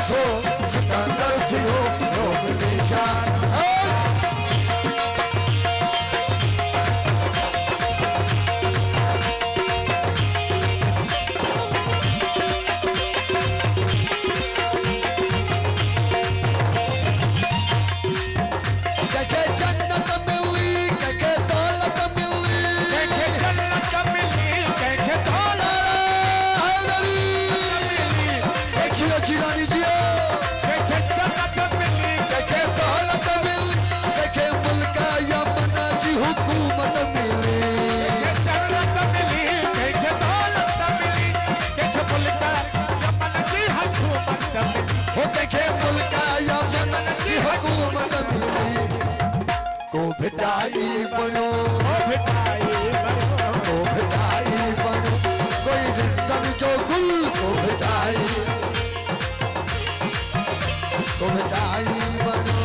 सो सिकंदर थियो रोम निशान भिटाई बनो को भिटाई बनो कोई रिश्तन जो गुल को भिटाई बनो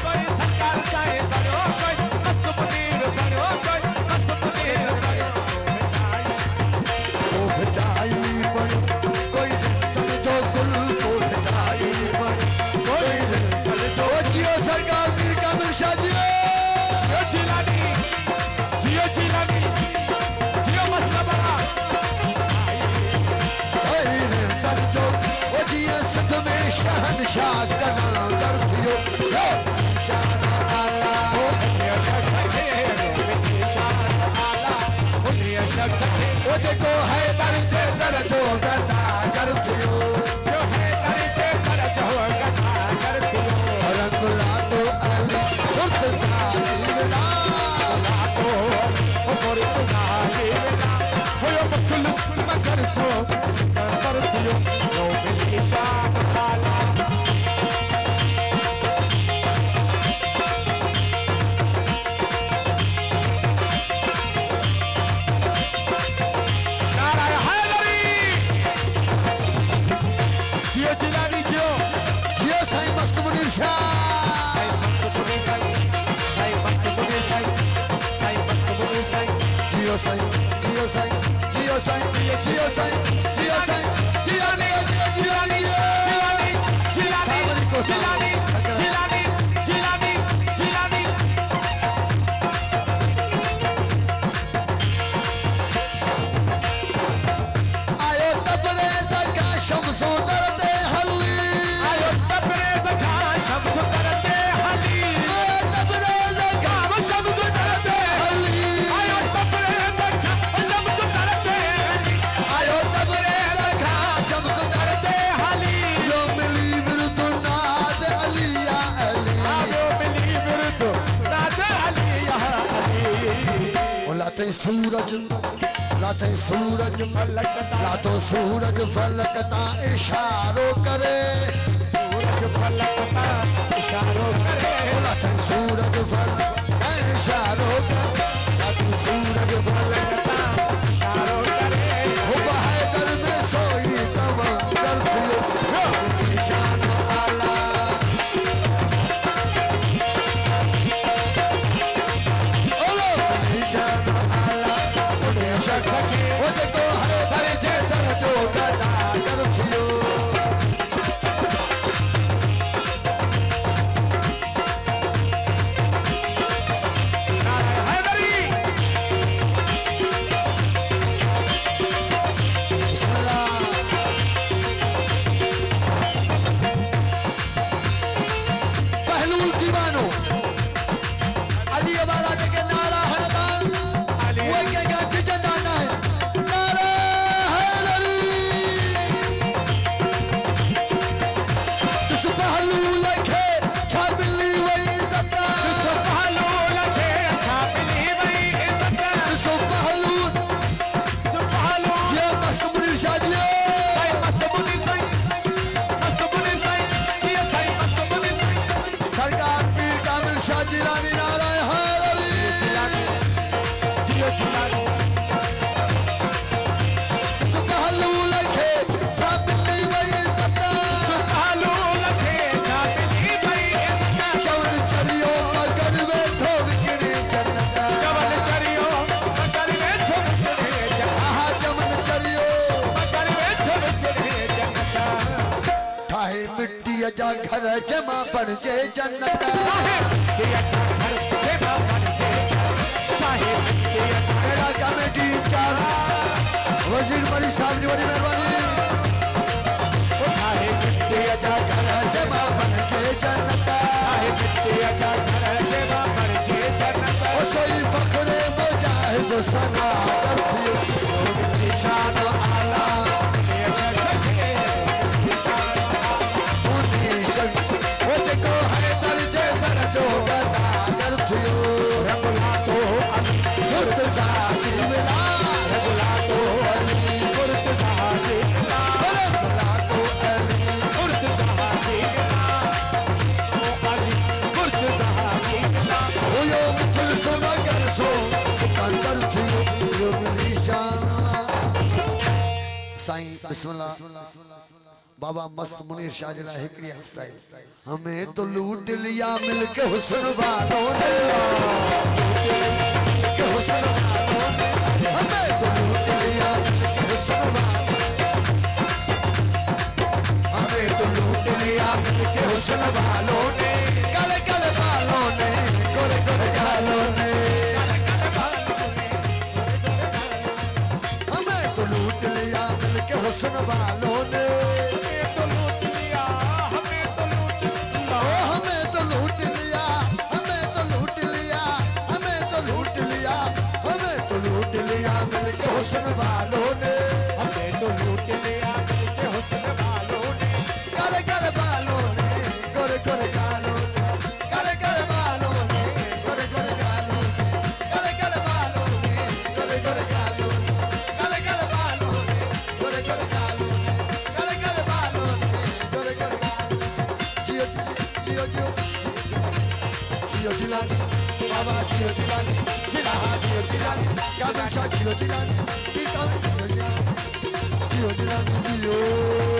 कोई सरकार चाहे बनो कोई मस्त मुदीर बनो कोई मस्त मुदीर को भिटाई बनो कोई रिश्तन जो गुल को भिटाई बनो जियो सरकार पीर कामिल शाह जियो जियो मस्तबरा जो वो जियो सद में शहनशाह का नाम कर थियो शान आला वो देखो है दर्जे दर्जो गदा कर थियो रंगला तो अली मुर्तज़ा ला तो मुर्तज़ा हो मुखलिस मगर सो सिकंदर थियो रोम निशान आला नारायण हैदरी जियो जिलानी जियो साईं मस्त मुनीर शाह जियो साईं जियो साईं जियो साईं जियो साईं जियो साईं जिलानी जिलानी जिलानी जिलानी जिलानी जिलानी जिलानी आयो तबरेज़ का शम्सो दर्दे हली आयो तबरेज़ का शम्सो दर्दे हली आयो तबरेज़ का शम्सो दर्दे हली आयो तबरेज़ का शम्सो दर्दे हली आयो तबरेज़ का शम्सो दर्दे हली यो मिली विरुद्ध नाद अली या अली यो मिली विरुद्ध नाद अली या अली लाते सूरज लातो सूरज फलकता इशारो करे लाते सूरज फलकता इशारो करे लाते सूरज फलकता इशारो करे वो बहादुर में सोई तवा कर थियो निशान आला निशान आला वो देखो है दर्जे दर्जो गदा कर थियो घर जमा बन जे जन्नत मेरा कमेटी इंचार्ज वजीर मरी साहब जी बड़ी मेहरबानी घर जमा बन जे जन्नत सोई फखरे मुजाहिद सना शान आला मुझको है दर्जे दर्जो गदागर थियो रगुला तो मुर्तजा मिला रगुला तो अली मुर्तजा मिला रगुला तो अली मुर्तजा मिला ओ अली मुर्तजा मिला ओ यो मिथल सुनगर सो सिकंदर थियो यो मिली शान साईं बिस्मिल्लाह बाबा मस्त मुनीर शाहजला हिकड़ी हस्ता है हमें तो लूट लिया मिलके हुस्न वालों ने के हुस्न वालों ने हमें तो लूट लिया मिलके हुस्न वालों हमें तो लूट लिया मिलके हुस्न वालों ने काले काले बालों ने गोरे गोरे गालों ने हमें तो लूट लिया मिलके हुस्न वालों ने हुस्न वालों ने हमें तो लूट लिया मिलके हुस्न वालों ने काले काले बालों ने गोरे गोरे गालों ने काले काले बालों ने गोरे गोरे गालों ने काले काले बालों ने गोरे गोरे गालों ने काले काले बालों ने गोरे गोरे गालों ने काले काले बालों ने गोरे गोरे गालों जियो जियो जियो जियो जिलानी बाबा जियो जिलानी जिला जियो जिलानी क्या बंशा जियो जिलानी जियो जिलानी जियो